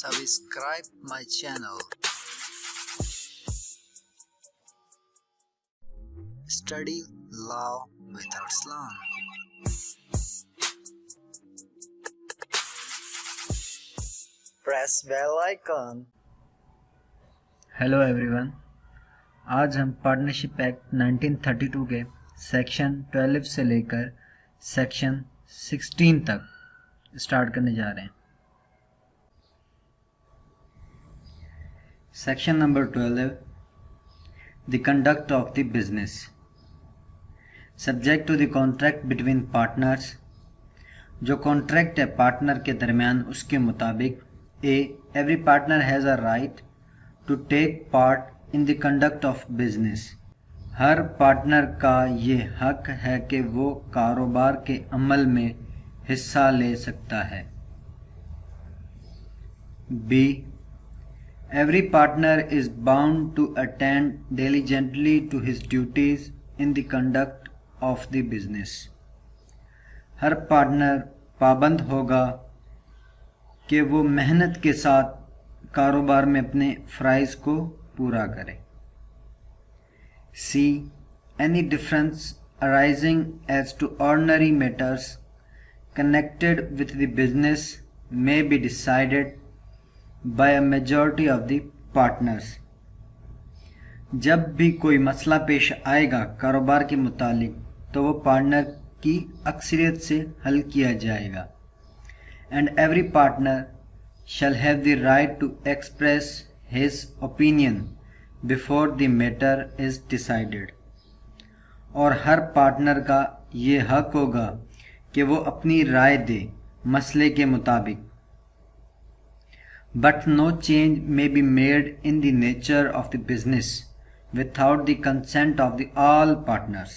Subscribe my channel. Study Law with Arslan. Press bell icon. Hello everyone, आज हम partnership act 1932 के section 12 से लेकर सेक्शन 16 तक स्टार्ट करने जा रहे हैं। Section number 12, the conduct of the business. Subject to the contract between partners. जो कॉन्ट्रैक्ट है पार्टनर के दरमियान उसके मुताबिक every partner has a right to take part in the conduct of business. हर पार्टनर का ये हक है कि वो कारोबार के अमल में हिस्सा ले सकता है। B, every partner is bound to attend diligently to his duties in the conduct of the business। Her partner पाबंद होगा कि वो मेहनत के साथ कारोबार में अपने फ़राइज़ को पूरा करे। C, any difference arising as to ordinary matters connected with the business may be decided by a majority of the partners। जब भी कोई मसला पेश आएगा कारोबार के मुतालिक तो वो पार्टनर की अक्सरियत से हल किया जाएगा। And every partner shall have the right to express his opinion before the matter is decided। और हर पार्टनर का ये हक होगा कि वो अपनी राय दे मसले के मुताबिक। But no change may be made in the nature of the business without the consent of the all partners.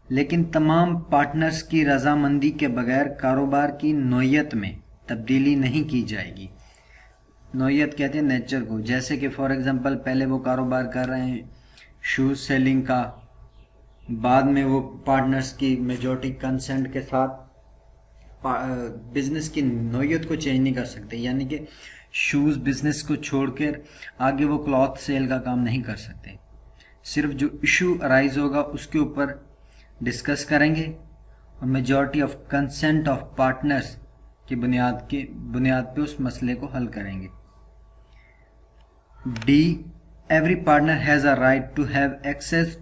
लेकिन तमाम पार्टनर्स की रजामंदी के बगैर कारोबार की नोयत में तब्दीली नहीं की जाएगी। नोयत कहते हैं नेचर को। जैसे कि फॉर एग्जांपल पहले वो कारोबार कर रहे हैं शूज़ सेलिंग का, बाद में वो पार्टनर्स की मेजॉरिटी कंसेंट के साथ बिज़नेस की नोयत को चेंज नहीं कर सकते। यानी कि शूज़ बिज़नेस को छोड़कर आगे वो क्लॉथ सेल का काम नहीं कर सकते। सिर्फ जो इशू अराइज होगा उसके ऊपर डिस्कस करेंगे और majority of consent of partners की बुनियाद पे उस मसले को हल करेंगे। D, every partner has a right to have access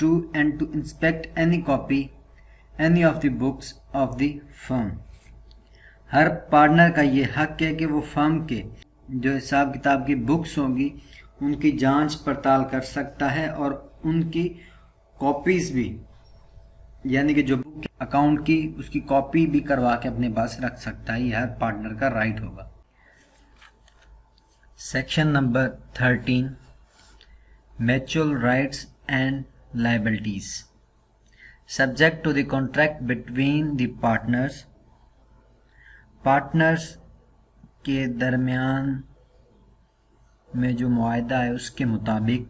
to and to inspect any of the books of the firm। Her partner का ये हक है कि वो फर्म के जो हिसाब किताब की बुक्स होंगी उनकी जांच पड़ताल कर सकता है और उनकी कॉपीज़ भी, यानी कि जो बुक अकाउंट की उसकी कॉपी भी करवा के अपने पास रख सकता है। ये हर पार्टनर का राइट होगा। Section number 13, mutual rights and liabilities। Subject to the contract between the partners। Partners के दरमियान में जो मुआहदा है उसके मुताबिक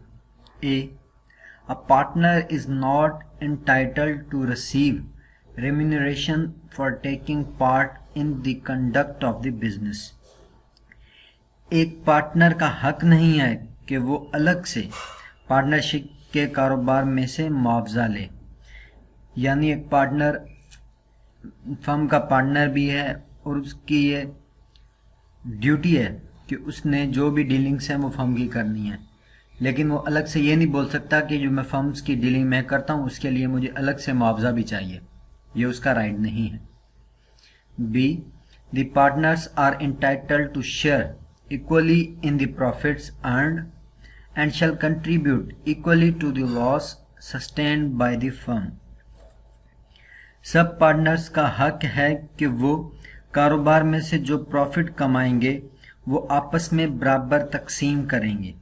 a partner is not entitled to receive remuneration for taking part in the conduct of the business। एक partner का हक नहीं है कि वो अलग से पार्टनरशिप के कारोबार में से मुआवजा ले। यानी एक पार्टनर फर्म का पार्टनर भी है और उसकी ये ड्यूटी है कि उसने जो भी डीलिंग्स हैं वो फर्म की करनी है, लेकिन वो अलग से ये नहीं बोल सकता कि जो मैं फर्म्स की डीलिंग में करता हूँ उसके लिए मुझे अलग से मुआवजा भी चाहिए। ये उसका राइट नहीं है। B, the partners are entitled to share equally in the profits earned and shall contribute equally to the loss sustained by the firm। सब पार्टनर्स का हक है कि वो कारोबार में से जो प्रॉफिट कमाएंगे वो आपस में बराबर तकसीम करेंगे।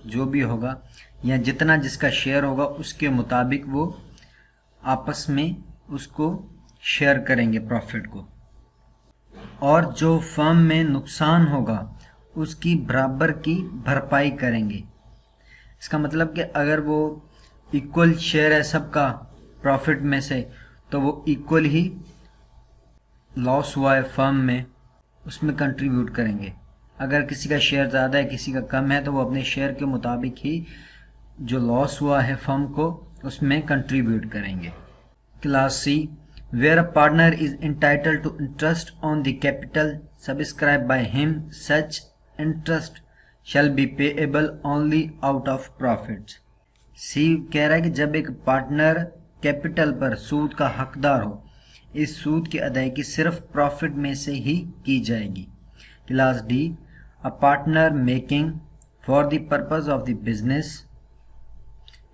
जो भी होगा या जितना जिसका शेयर होगा उसके मुताबिक वो आपस में उसको शेयर करेंगे प्रॉफिट को, और जो फर्म में नुकसान होगा उसकी बराबर की भरपाई करेंगे। इसका मतलब कि अगर वो इक्वल शेयर है सबका प्रॉफिट में से तो वो इक्वल ही लॉस हुआ है फर्म में उसमें कंट्रीब्यूट करेंगे। अगर किसी का शेयर ज़्यादा है किसी का कम है तो वो अपने शेयर के मुताबिक ही जो लॉस हुआ है फर्म को उसमें कंट्रीब्यूट करेंगे। Class C, where a partner is entitled to interest on the capital subscribed by him, such interest shall be payable only out of profits. सी कह रहा है कि जब एक पार्टनर कैपिटल पर सूद का हकदार हो, इस सूद की अदायगी सिर्फ प्रॉफिट में से ही की जाएगी। Class D, a partner making for the purpose of the business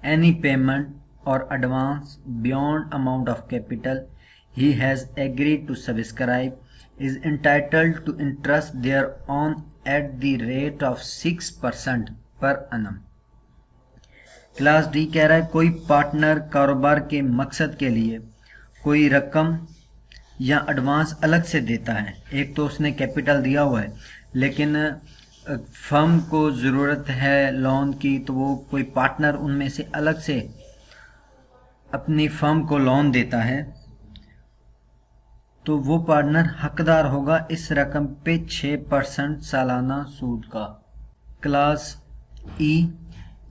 any payment or advance beyond amount of capital he has agreed to subscribe is entitled to interest thereon at the rate of 6% per annum. Class D कह रहा है कोई partner कारोबार के मकसद के लिए कोई रकम या एडवांस अलग से देता है। एक तो उसने कैपिटल दिया हुआ है लेकिन फर्म को ज़रूरत है लोन की, तो वो कोई पार्टनर उनमें से अलग से अपनी फर्म को लोन देता है, तो वो पार्टनर हकदार होगा इस रकम पे 6% सालाना सूद का। Class E,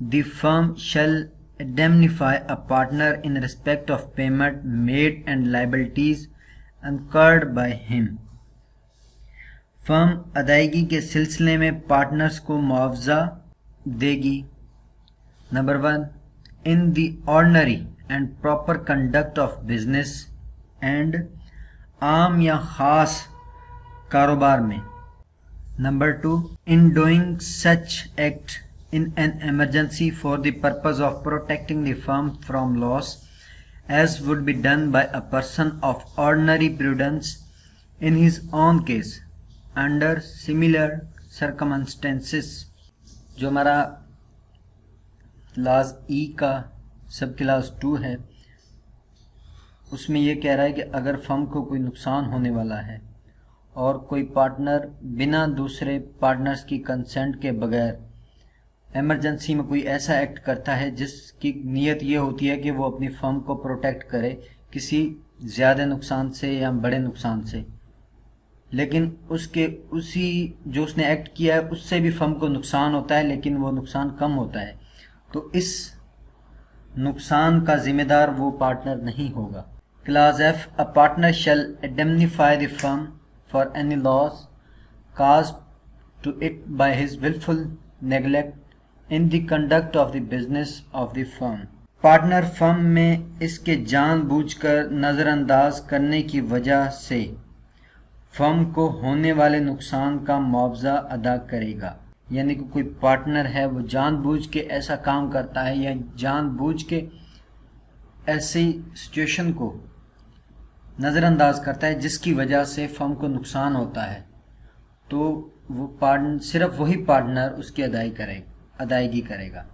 the firm shall indemnify a partner in respect of payment made and liabilities incurred by him. Firm अदायगी के सिलसिले में पार्टनर्स को मुआवजा देगी। Number 1, in the ordinary and proper conduct of business and आम या खास कारोबार में। Number 2, in doing such act in an emergency for the purpose of protecting the firm from loss, as would be done by a person of ordinary prudence in his own case under similar circumstances. जो हमारा class ई का सब class 2 है उसमें ये कह रहा है कि अगर फर्म को कोई नुकसान होने वाला है और कोई पार्टनर बिना दूसरे पार्टनर्स की कंसेंट के बगैर इमरजेंसी में कोई ऐसा एक्ट करता है जिसकी नीयत ये होती है कि वो अपनी फर्म को प्रोटेक्ट करे किसी ज़्यादा नुकसान से या बड़े नुकसान से, लेकिन उसी जो उसने एक्ट किया है उससे भी फर्म को नुकसान होता है लेकिन वो नुकसान कम होता है, तो इस नुकसान का जिम्मेदार वो पार्टनर नहीं होगा। Class F, a partner shall indemnify the firm for any loss caused to it by his wilful neglect in the conduct of the business of the firm. Partner firm में इसके जानबूझकर नज़रअंदाज करने की वजह से फर्म को होने वाले नुकसान का मुआवजा अदा करेगा। यानी कि कोई पार्टनर है वो जानबूझ के ऐसा काम करता है या जानबूझ के ऐसी सिचुएशन को नज़रअंदाज करता है जिसकी वजह से फर्म को नुकसान होता है, तो वो पार्टनर सिर्फ वही पार्टनर उसकी अदायगी करेगा।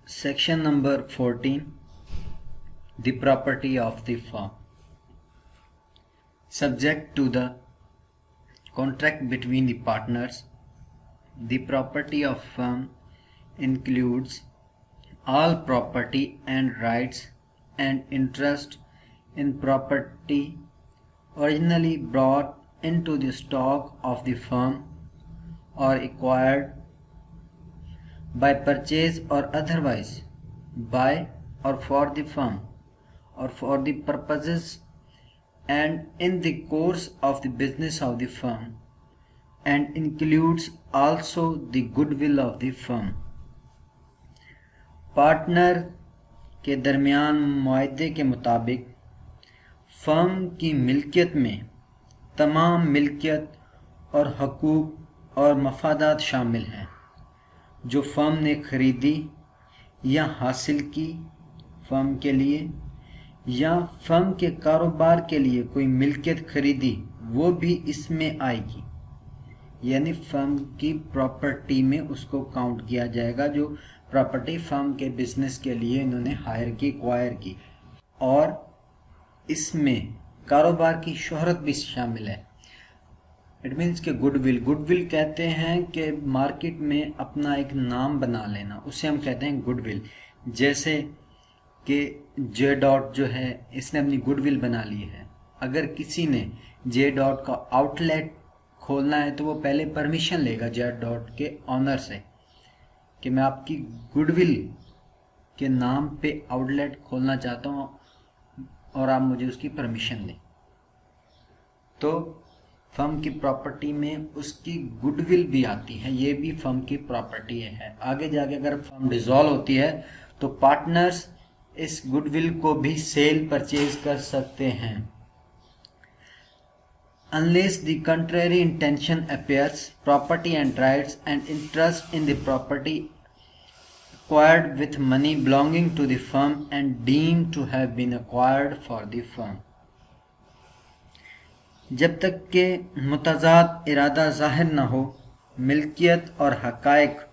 Section number 14, the property of the firm. Subject to the contract between the partners, the property of firm includes all property and rights and interest in property originally brought into the stock of the firm or acquired by purchase or otherwise by or for the firm or for the purposes and in the course of the business of the firm, and includes also the goodwill of the firm. Partner के दरमियान मुआहदे के मुताबिक firm की मिल्कियत में तमाम मिल्कियत और हकूक़ और मफादात शामिल हैं जो फर्म ने ख़रीदी या हासिल की फर्म के लिए, या फर्म के कारोबार के लिए कोई मिल्कियत ख़रीदी वो भी इसमें आएगी। यानी फर्म की प्रॉपर्टी में उसको काउंट किया जाएगा जो प्रॉपर्टी फर्म के बिजनेस के लिए इन्होंने हायर की, एक्वायर की, और इसमें कारोबार की शोहरत भी शामिल है। इट मीन्स के गुडविल कहते हैं कि मार्केट में अपना एक नाम बना लेना, उसे हम कहते हैं गुडविल। जैसे कि जे डॉट जो है इसने अपनी गुडविल बना ली है। अगर किसी ने जे डॉट का आउटलेट खोलना है तो वो पहले परमिशन लेगा जेट डॉट के ऑनर से कि मैं आपकी गुडविल के नाम पे आउटलेट खोलना चाहता हूँ और आप मुझे उसकी परमिशन दें। तो फर्म की प्रॉपर्टी में उसकी गुडविल भी आती है, ये भी फर्म की प्रॉपर्टी है। आगे जाके अगर फर्म डिसॉल्व होती है तो पार्टनर्स इस गुडविल को भी सेल परचेज कर सकते हैं। Unless the contrary intention appears, property and rights and interest in the property acquired with money belonging to the firm and deemed to have been acquired for the firm. जब तक के मुतज़ाद इरादा ज़ाहिर न हो, मिल्कियत और हक़ाइक़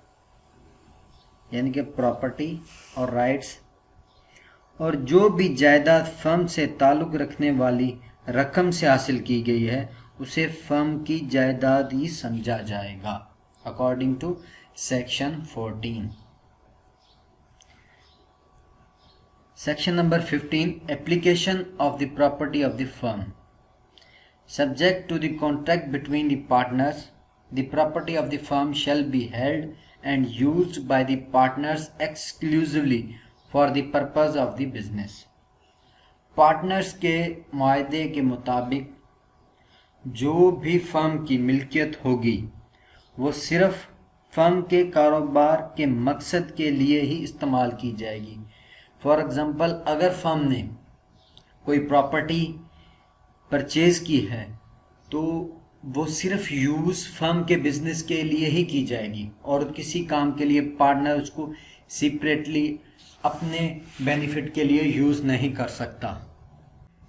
यानी कि प्रॉपर्टी और राइट्स और जो भी जायदाद फर्म से ताल्लुक़ रखने वाली रकम से हासिल की गई है उसे फर्म की जायदाद ही समझा जाएगा according to section 14। Section number 15, application of the property of the firm. Subject to the contract between the partners, the property of the firm shall be held and used by the partners exclusively for the purpose of the business. Partners के मुआहदे के मुताबिक जो भी firm की मिल्कियत होगी वो सिर्फ फर्म के कारोबार के मकसद के लिए ही इस्तेमाल की जाएगी। फॉर एग्ज़ाम्पल, अगर फर्म ने कोई प्रॉपर्टी परचेज़ की है तो वो सिर्फ यूज़ फर्म के बिजनेस के लिए ही की जाएगी और किसी काम के लिए पार्टनर उसको सेपरेटली अपने बेनिफिट के लिए यूज़ नहीं कर सकता।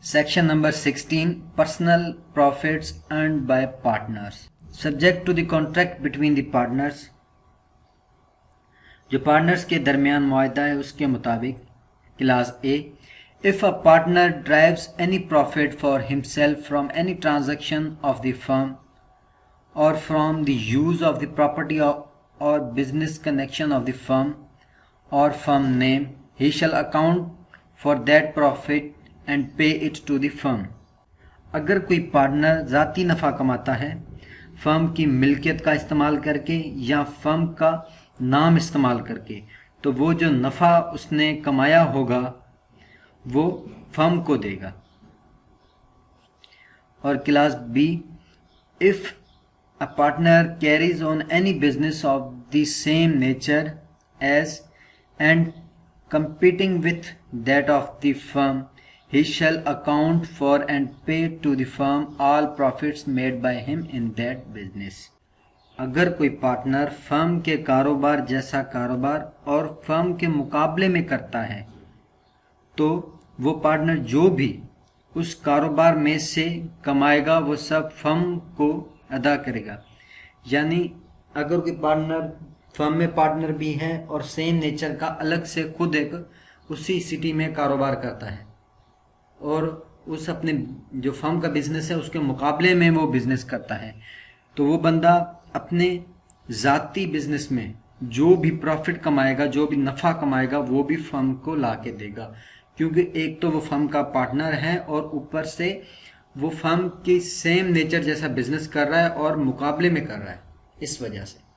Section number 16, personal profits earned by partners. Subject to the contract between the partners, जो पार्टनर्स के दरमियान मुआहदा है उसके मुताबिक। Class A, if a partner derives any profit for himself from any transaction of the firm or from the use of the property or business connection of the firm or firm name, he shall account for that profit and pay it to the firm. अगर कोई partner ज़ाती नफ़ा कमाता है firm की मिल्कियत का इस्तेमाल करके या फर्म का नाम इस्तेमाल करके तो वो जो नफ़ा उसने कमाया होगा वो फर्म को देगा। और class B, if a partner carries on any business of the same nature as and competing with that of the firm, he shall account for and pay to the firm all profits made by him in that business. अगर कोई partner firm के कारोबार जैसा कारोबार और firm के मुकाबले में करता है तो वो पार्टनर जो भी उस कारोबार में से कमाएगा वो सब फर्म को अदा करेगा। यानी अगर कोई पार्टनर फर्म में पार्टनर भी है और सेम नेचर का अलग से खुद एक उसी सिटी में कारोबार करता है और उस अपने जो फर्म का बिजनेस है उसके मुकाबले में वो बिजनेस करता है तो वो बंदा अपने ज़ाती बिजनेस में जो भी प्रॉफिट कमाएगा, जो भी नफ़ा कमाएगा वो भी फर्म को ला के देगा, क्योंकि एक तो वो फर्म का पार्टनर है और ऊपर से वो फर्म की सेम नेचर जैसा बिजनेस कर रहा है और मुकाबले में कर रहा है। इस वजह से